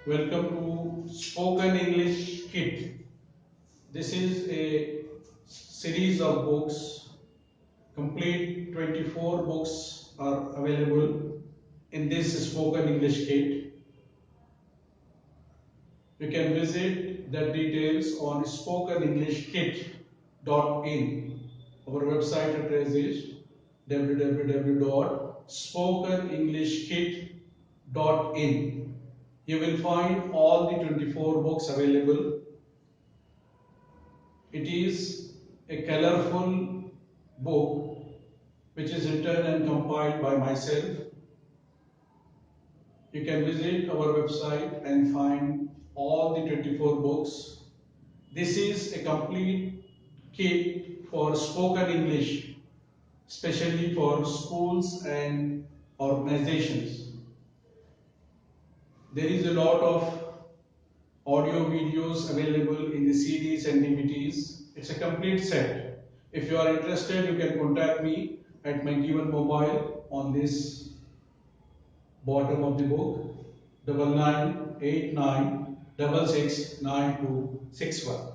Welcome to Spoken English Kit. This is a series of books. Complete 24 books are available in this Spoken English Kit. You can visit the details on spokenenglishkit.in. Our website address is www.spokenenglishkit.in. You will find all the 24 books available. It is a colorful book which is written and compiled by myself. You can visit our website and find all the 24 books. This is a complete kit for spoken English, especially for schools and organizations. There is a lot of audio videos available in the CDs and DVDs. It's a complete set. If you are interested, you can contact me at my given mobile on this bottom of the book, 9989669261.